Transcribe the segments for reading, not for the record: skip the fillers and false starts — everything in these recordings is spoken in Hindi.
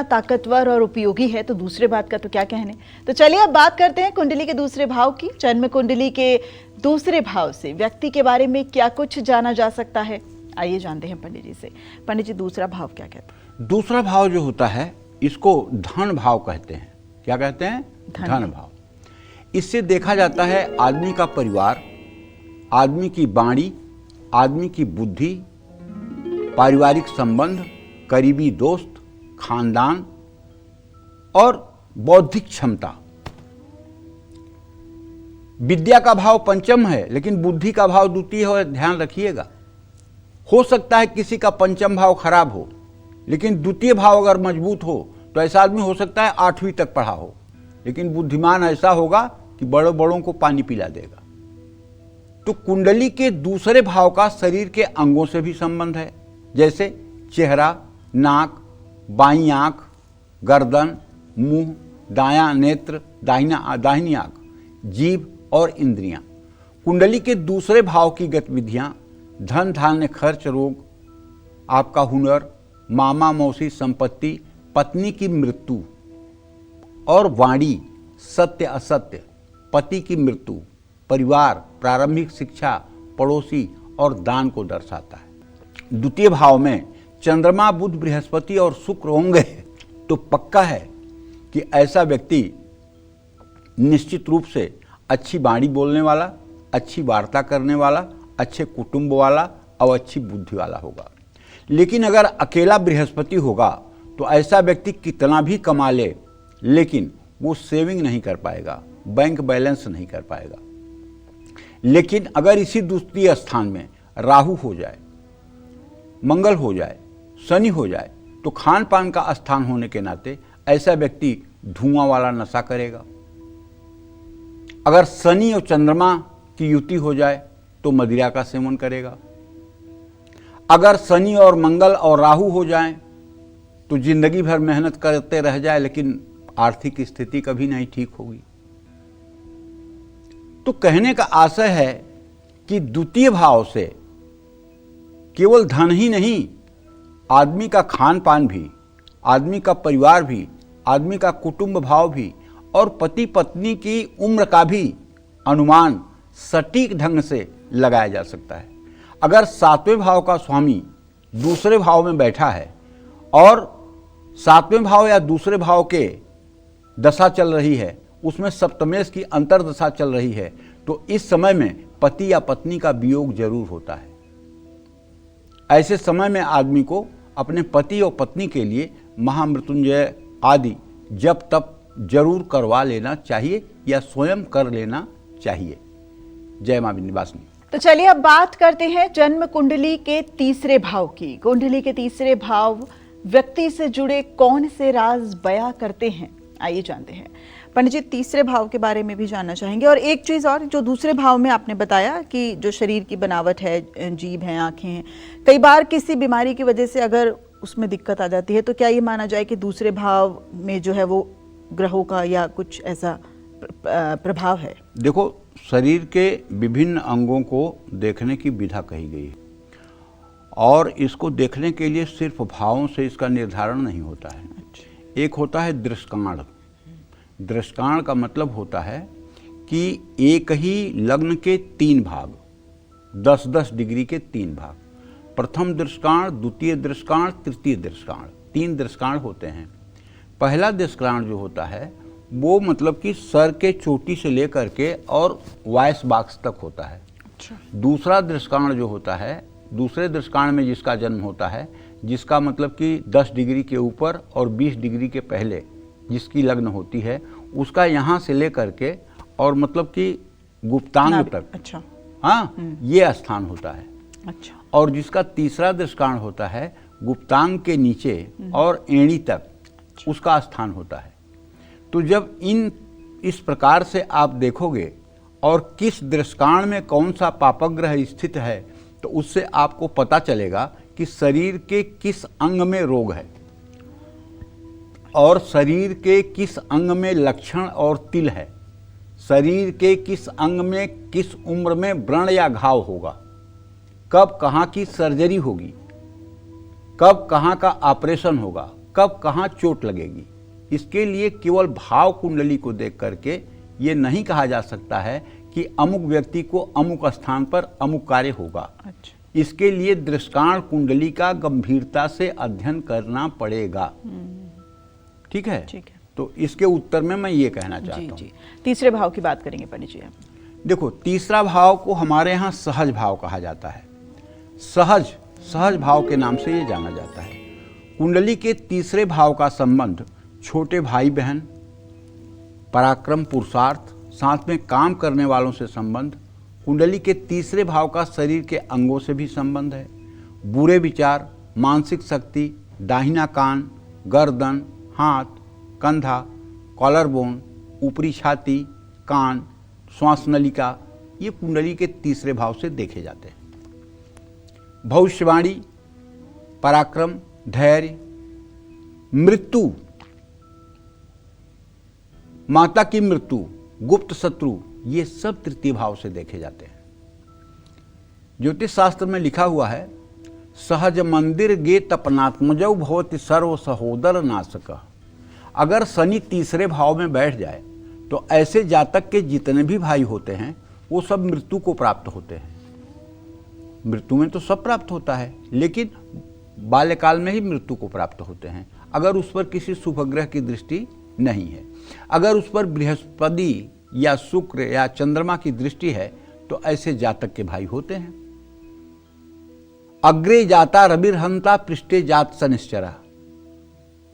ताकतवर और उपयोगी है तो दूसरे बात का तो क्या कहने। तो चलिए अब बात करते हैं कुंडली के दूसरे भाव की। जन्म कुंडली के दूसरे भाव से व्यक्ति के बारे में क्या कुछ जाना जा सकता है, आइए जानते हैं पंडित जी से। पंडित जी, दूसरा भाव क्या कहते हैं? दूसरा भाव जो होता है इसको धन भाव कहते हैं। क्या कहते हैं? धन भाव। इससे देखा जाता है आदमी का परिवार, आदमी की वाणी, आदमी की बुद्धि, पारिवारिक संबंध, करीबी दोस्त, खानदान और बौद्धिक क्षमता। विद्या का भाव पंचम है लेकिन बुद्धि का भाव द्वितीय है, ध्यान रखिएगा। हो सकता है किसी का पंचम भाव खराब हो लेकिन द्वितीय भाव अगर मजबूत हो तो ऐसा आदमी हो सकता है 8वीं तक पढ़ा हो लेकिन बुद्धिमान ऐसा होगा कि बड़ों बड़ों को पानी पिला देगा। तो कुंडली के दूसरे भाव का शरीर के अंगों से भी संबंध है, जैसे चेहरा, नाक, बाईं आंख, गर्दन, मुंह, दायां नेत्र, दाहिनी आंख, जीभ और इंद्रियां। कुंडली के दूसरे भाव की गतिविधियां धन धान्य खर्च रोग, आपका हुनर, मामा मौसी संपत्ति, पत्नी की मृत्यु और वाणी, सत्य असत्य, पति की मृत्यु, परिवार, प्रारंभिक शिक्षा, पड़ोसी और दान को दर्शाता है। द्वितीय भाव में चंद्रमा, बुध, बृहस्पति और शुक्र होंगे तो पक्का है कि ऐसा व्यक्ति निश्चित रूप से अच्छी वाणी बोलने वाला, अच्छी वार्ता करने वाला, अच्छे कुटुंब वाला और अच्छी बुद्धि वाला होगा। लेकिन अगर अकेला बृहस्पति होगा तो ऐसा व्यक्ति कितना भी कमा ले लेकिन वो सेविंग नहीं कर पाएगा, बैंक बैलेंस नहीं कर पाएगा। लेकिन अगर इसी द्वितीय स्थान में राहु हो जाए, मंगल हो जाए, शनि हो जाए तो खान पान का स्थान होने के नाते ऐसा व्यक्ति धुआं वाला नशा करेगा। अगर शनि और चंद्रमा की युति हो जाए तो मदिरा का सेवन करेगा। अगर शनि और मंगल और राहु हो जाएं तो जिंदगी भर मेहनत करते रह जाए लेकिन आर्थिक स्थिति कभी नहीं ठीक होगी। तो कहने का आशय है कि द्वितीय भाव से केवल धन ही नहीं, आदमी का खान पान भी, आदमी का परिवार भी, आदमी का कुटुंब भाव भी और पति पत्नी की उम्र का भी अनुमान सटीक ढंग से लगाया जा सकता है। अगर 7वें भाव का स्वामी दूसरे भाव में बैठा है और 7वें भाव या दूसरे भाव के दशा चल रही है, उसमें सप्तमेश की अंतर्दशा चल रही है, तो इस समय में पति या पत्नी का वियोग जरूर होता है। ऐसे समय में आदमी को अपने पति और पत्नी के लिए महामृत्युंजय आदि जप तप जरूर करवा लेना चाहिए या स्वयं कर लेना चाहिए। जय मां विंध्यवासिनी। तो चलिए अब बात करते हैं जन्म कुंडली के तीसरे भाव की। कुंडली के तीसरे भाव व्यक्ति से जुड़े कौन से राज बयां करते हैं, आइए जानते हैं। पंडित जी, तीसरे भाव के बारे में भी जानना चाहेंगे। और एक चीज और, जो दूसरे भाव में आपने बताया कि जो शरीर की बनावट है, जीभ है, आंखें हैं, कई बार किसी बीमारी की वजह से अगर उसमें दिक्कत आ जाती है तो क्या ये माना जाए कि दूसरे भाव में जो है वो ग्रहों का या कुछ ऐसा प्रभाव है? देखो, शरीर के विभिन्न अंगों को देखने की विधा कही गई है और इसको देखने के लिए सिर्फ भावों से इसका निर्धारण नहीं होता है। एक होता है दृष्टांत। दृष्टांत का मतलब होता है कि एक ही लग्न के 3 भाग, 10-10 डिग्री के 3 भाग, प्रथम दृष्टांत, द्वितीय दृष्टांत, तृतीय दृष्टांत, 3 दृष्टांत होते हैं। पहला दृष्टांत जो होता है वो मतलब कि सर के चोटी से लेकर के और वॉइस बॉक्स तक होता है। दूसरा दृष्टांत जो होता है, दूसरे दृष्टांत में जिसका जन्म होता है, जिसका मतलब कि 10 डिग्री के ऊपर और 20 डिग्री के पहले जिसकी लग्न होती है, उसका यहाँ से लेकर के और मतलब कि गुप्तांग तक, अच्छा, हाँ, ये स्थान होता है। अच्छा। और जिसका तीसरा दृष्टांत होता है गुप्तांग के नीचे और एड़ी तक, उसका स्थान होता है। तो जब इस प्रकार से आप देखोगे और किस दृष्टांत में कौन सा पापग्रह स्थित है तो उससे आपको पता चलेगा कि शरीर के किस अंग में रोग है और शरीर के किस अंग में लक्षण और तिल है, शरीर के किस अंग में किस उम्र में व्रण या घाव होगा, कब कहाँ की सर्जरी होगी, कब कहाँ का ऑपरेशन होगा, कब कहाँ चोट लगेगी। इसके लिए केवल भाव कुंडली को देख करके ये नहीं कहा जा सकता है कि अमुक व्यक्ति को अमुक स्थान पर अमुक कार्य होगा। अच्छा। इसके लिए दृष्टांत कुंडली का गंभीरता से अध्ययन करना पड़ेगा। ठीक है। ठीक है। तो इसके उत्तर में मैं ये कहना चाहता हूँ। जी। तीसरे भाव की बात करेंगे पंडित जी। देखो, तीसरा भाव को हमारे यहाँ सहज भाव कहा जाता है। सहज भाव के नाम से ये जाना जाता है। कुंडली के तीसरे भाव का संबंध छोटे भाई बहन, पराक्रम, पुरुषार्थ, साथ में काम करने वालों से संबंध। कुंडली के तीसरे भाव का शरीर के अंगों से भी संबंध है। बुरे विचार, मानसिक शक्ति, दाहिना कान, गर्दन, हाथ, कंधा, कॉलर बोन, ऊपरी छाती, कान, श्वास नलिका, ये कुंडली के तीसरे भाव से देखे जाते हैं। भविष्यवाणी, पराक्रम, धैर्य, मृत्यु, माता की मृत्यु, गुप्त शत्रु, ये सब तृतीय भाव से देखे जाते हैं। ज्योतिष शास्त्र में लिखा हुआ है, सहज मंदिर गे तपनात्मजौ भवति सर्व सहोदर नाशक। अगर शनि तीसरे भाव में बैठ जाए तो ऐसे जातक के जितने भी भाई होते हैं वो सब मृत्यु को प्राप्त होते हैं। मृत्यु में तो सब प्राप्त होता है, लेकिन बाल्यकाल में ही मृत्यु को प्राप्त होते हैं अगर उस पर किसी शुभ ग्रह की दृष्टि नहीं है। अगर उस पर बृहस्पति या शुक्र या चंद्रमा की दृष्टि है तो ऐसे जातक के भाई होते हैं। अग्रे जाता रविर्हंता पृष्ठे जात शनिश्चरा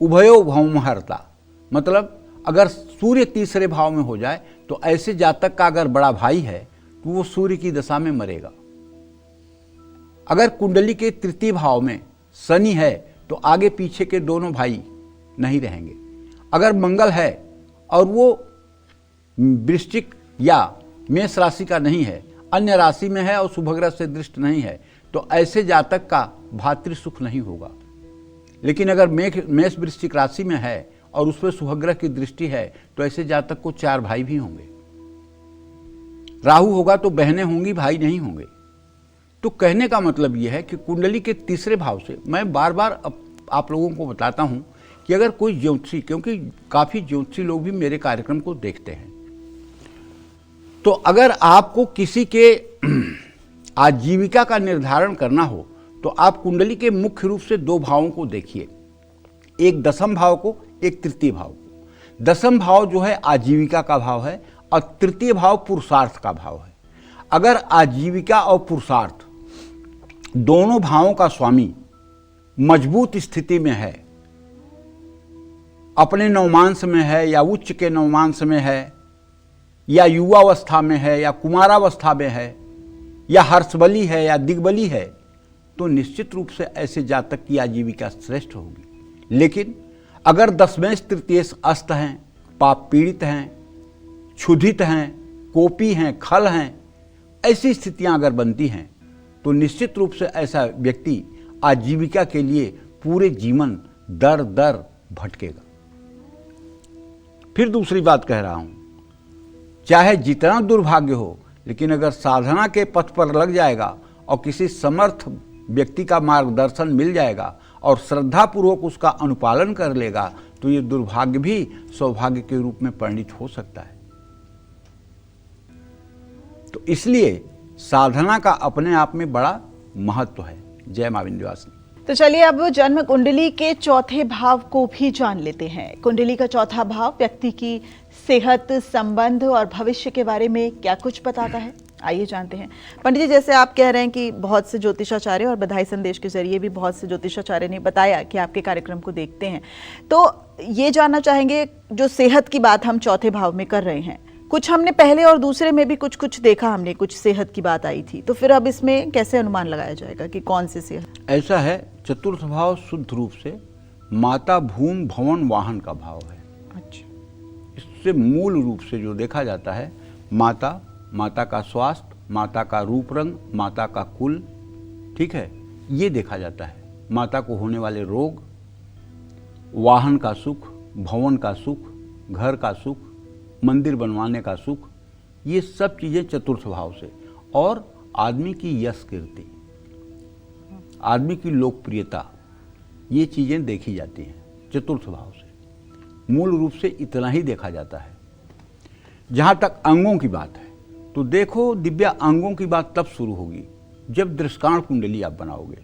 उभयो भौमहर्ता। मतलब अगर सूर्य तीसरे भाव में हो जाए तो ऐसे जातक का अगर बड़ा भाई है तो वो सूर्य की दशा में मरेगा। अगर कुंडली के तृतीय भाव में शनि है तो आगे पीछे के दोनों भाई नहीं रहेंगे। अगर मंगल है और वो वृश्चिक या मेष राशि का नहीं है, अन्य राशि में है और शुभग्रह से दृष्ट नहीं है, तो ऐसे जातक का भातृ सुख नहीं होगा। लेकिन अगर मेष वृश्चिक राशि में है और उस पर शुभग्रह की दृष्टि है तो ऐसे जातक को 4 भाई भी होंगे। राहु होगा तो बहनें होंगी, भाई नहीं होंगे। तो कहने का मतलब यह है कि कुंडली के तीसरे भाव से, मैं बार बार आप लोगों को बताता हूं कि अगर कोई ज्योतिषी, क्योंकि काफ़ी ज्योतिषी लोग भी मेरे कार्यक्रम को देखते हैं, तो अगर आपको किसी के आजीविका का निर्धारण करना हो तो आप कुंडली के मुख्य रूप से 2 भावों को देखिए, एक दशम भाव को, एक तृतीय भाव को। दशम भाव जो है आजीविका का भाव है और तृतीय भाव पुरुषार्थ का भाव है। अगर आजीविका और पुरुषार्थ दोनों भावों का स्वामी मजबूत स्थिति में है, अपने नवमांश में है या उच्च के नवमांश में है या युवावस्था में है या कुमारावस्था में है या हर्षबली है या दिग्बली है, तो निश्चित रूप से ऐसे जातक की आजीविका श्रेष्ठ होगी। लेकिन अगर दशमेश तृतीयेश अस्त हैं, पाप पीड़ित हैं, क्षुधित हैं, कोपी हैं, खल हैं, ऐसी स्थितियां अगर बनती हैं तो निश्चित रूप से ऐसा व्यक्ति आजीविका के लिए पूरे जीवन दर दर भटकेगा। फिर दूसरी बात कह रहा हूं, चाहे जितना दुर्भाग्य हो, लेकिन अगर साधना के पथ पर लग जाएगा और किसी समर्थ व्यक्ति का मार्गदर्शन मिल जाएगा और श्रद्धापूर्वक उसका अनुपालन कर लेगा तो ये दुर्भाग्य भी सौभाग्य के रूप में परिणित हो सकता है। तो इसलिए साधना का अपने आप में बड़ा महत्व है। जय मां विंध्यवासिनी। तो चलिए अब जन्म कुंडली के चौथे भाव को भी जान लेते हैं। कुंडली का चौथा भाव व्यक्ति की सेहत, संबंध और भविष्य के बारे में क्या कुछ बताता है, आइए जानते हैं। पंडित जी, जैसे आप कह रहे हैं कि बहुत से ज्योतिषाचार्य और बधाई संदेश के जरिए भी बहुत से ज्योतिषाचार्य ने बताया कि आपके कार्यक्रम को देखते हैं, तो ये जानना चाहेंगे जो सेहत की बात हम चौथे भाव में कर रहे हैं, कुछ हमने पहले और दूसरे में भी कुछ देखा, हमने कुछ सेहत की बात आई थी, तो फिर अब इसमें कैसे अनुमान लगाया जाएगा कि कौन सी सेहत? ऐसा है, चतुर्थ भाव शुद्ध रूप से माता, भूमि, भवन, वाहन का भाव है। अच्छा। इससे मूल रूप से जो देखा जाता है, माता, माता का स्वास्थ्य, माता का रूप रंग, माता का कुल, ठीक है, ये देखा जाता है। माता को होने वाले रोग, वाहन का सुख, भवन का सुख, घर का सुख, मंदिर बनवाने का सुख, ये सब चीज़ें चतुर्थ भाव से। और आदमी की यश कीर्ति, आदमी की लोकप्रियता, ये चीज़ें देखी जाती हैं चतुर्थ भाव से। मूल रूप से इतना ही देखा जाता है। जहाँ तक अंगों की बात है तो देखो दिव्या, अंगों की बात तब शुरू होगी जब दृष्काण कुंडली आप बनाओगे।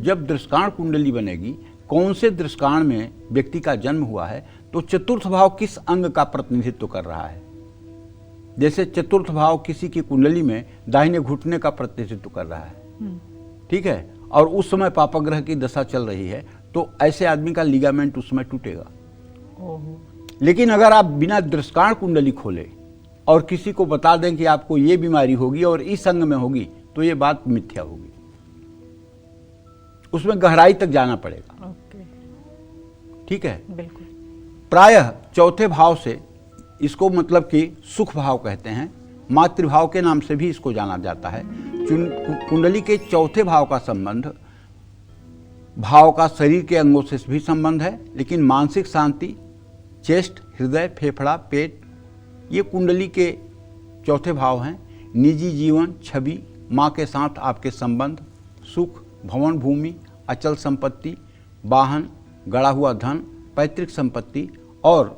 जब दृष्काण कुंडली बनेगी, कौन से दृष्काण में व्यक्ति का जन्म हुआ है, तो चतुर्थ भाव किस अंग का प्रतिनिधित्व कर रहा है। जैसे चतुर्थ भाव किसी की कुंडली में दाहिने घुटने का प्रतिनिधित्व कर रहा है, ठीक है, और उस समय पापग्रह की दशा चल रही है, तो ऐसे आदमी का लिगामेंट उस समय टूटेगा। लेकिन अगर आप बिना दृष्काण कुंडली खोले और किसी को बता दें कि आपको ये बीमारी होगी और इस अंग में होगी, तो ये बात मिथ्या होगी। उसमें गहराई तक जाना पड़ेगा। ठीक है, बिल्कुल। प्रायः चौथे भाव से इसको मतलब कि सुख भाव कहते हैं, मातृभाव के नाम से भी इसको जाना जाता है। कुंडली के चौथे भाव का संबंध भाव का शरीर के अंगों से भी संबंध है, लेकिन मानसिक शांति, चेस्ट, हृदय, फेफड़ा, पेट, ये कुंडली के चौथे भाव हैं। निजी जीवन, छवि, माँ के साथ आपके संबंध, सुख, भवन भूमि, अचल संपत्ति, वाहन, गड़ा हुआ धन, पैतृक संपत्ति, और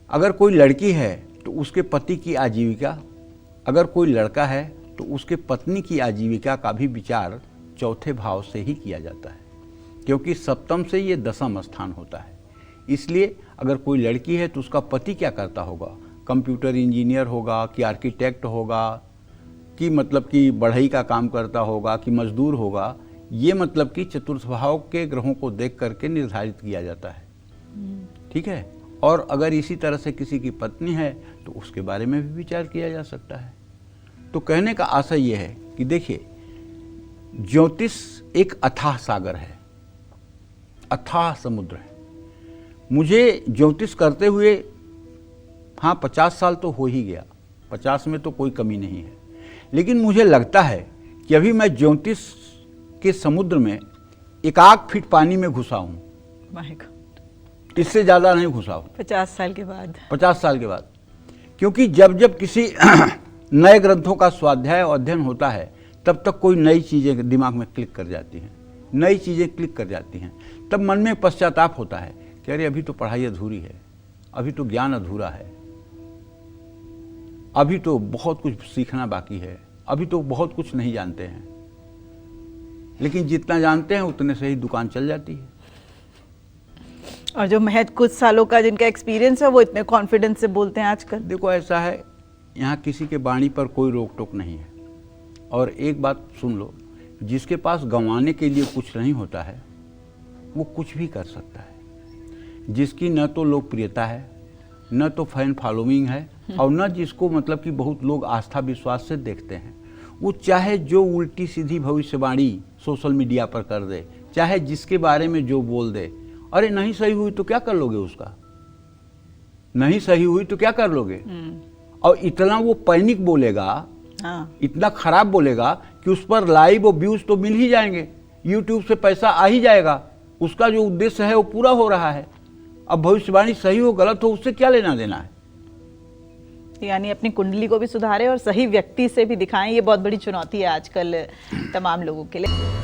अगर कोई लड़की है तो उसके पति की आजीविका, अगर कोई लड़का है तो उसके पत्नी की आजीविका का भी विचार चौथे भाव से ही किया जाता है, क्योंकि सप्तम से ये दशम स्थान होता है। इसलिए अगर कोई लड़की है तो उसका पति क्या करता होगा, कंप्यूटर इंजीनियर होगा कि आर्किटेक्ट होगा कि मतलब कि बढ़ई का काम करता होगा कि मजदूर होगा, ये मतलब कि चतुर्थ भाव के ग्रहों को देख करके निर्धारित किया जाता है। ठीक है, और अगर इसी तरह से किसी की पत्नी है तो उसके बारे में भी विचार किया जा सकता है। तो कहने का आशय यह है कि देखिए, ज्योतिष एक अथाह सागर है, अथाह समुद्र है। मुझे ज्योतिष करते हुए 50 साल तो हो ही गया, 50 में तो कोई कमी नहीं है, लेकिन मुझे लगता है कि अभी मैं ज्योतिष के समुद्र में 1 फीट पानी में घुसा हूँ, इससे ज़्यादा नहीं घुसा हूँ। 50 साल के बाद, 50 साल के बाद, क्योंकि जब जब किसी नए ग्रंथों का स्वाध्याय और अध्ययन होता है, तब तक कोई नई चीज़ें दिमाग में क्लिक कर जाती हैं, नई चीज़ें क्लिक कर जाती हैं। तब मन में पश्चाताप होता है कि अरे अभी तो पढ़ाई अधूरी है, अभी तो ज्ञान अधूरा है, अभी तो बहुत कुछ सीखना बाकी है, अभी तो बहुत कुछ नहीं जानते हैं। लेकिन जितना जानते हैं उतने से ही दुकान चल जाती है। और जो महज कुछ सालों का जिनका एक्सपीरियंस है वो इतने कॉन्फिडेंस से बोलते हैं आजकल। देखो ऐसा है, यहाँ किसी के वाणी पर कोई रोक टोक नहीं है। और एक बात सुन लो, जिसके पास गंवाने के लिए कुछ नहीं होता है वो कुछ भी कर सकता है। जिसकी न तो लोकप्रियता है, न तो फैन फॉलोइंग है, और न जिसको मतलब कि बहुत लोग आस्था विश्वास से देखते हैं, वो चाहे जो उल्टी सीधी भविष्यवाणी सोशल मीडिया पर कर दे, चाहे जिसके बारे में जो बोल दे, अरे नहीं सही हुई तो क्या कर लोगे, उसका नहीं सही हुई तो क्या कर लोगे। और इतना वो पैनिक बोलेगा, इतना खराब बोलेगा कि उस पर लाइव और व्यूज तो मिल ही जाएंगे, यूट्यूब से पैसा आ ही जाएगा, उसका जो उद्देश्य है वो पूरा हो रहा है। अब भविष्यवाणी सही हो गलत हो उससे क्या लेना देना है। यानी अपनी कुंडली को भी सुधारें और सही व्यक्ति से भी दिखाएं, ये बहुत बड़ी चुनौती है आजकल तमाम लोगों के लिए।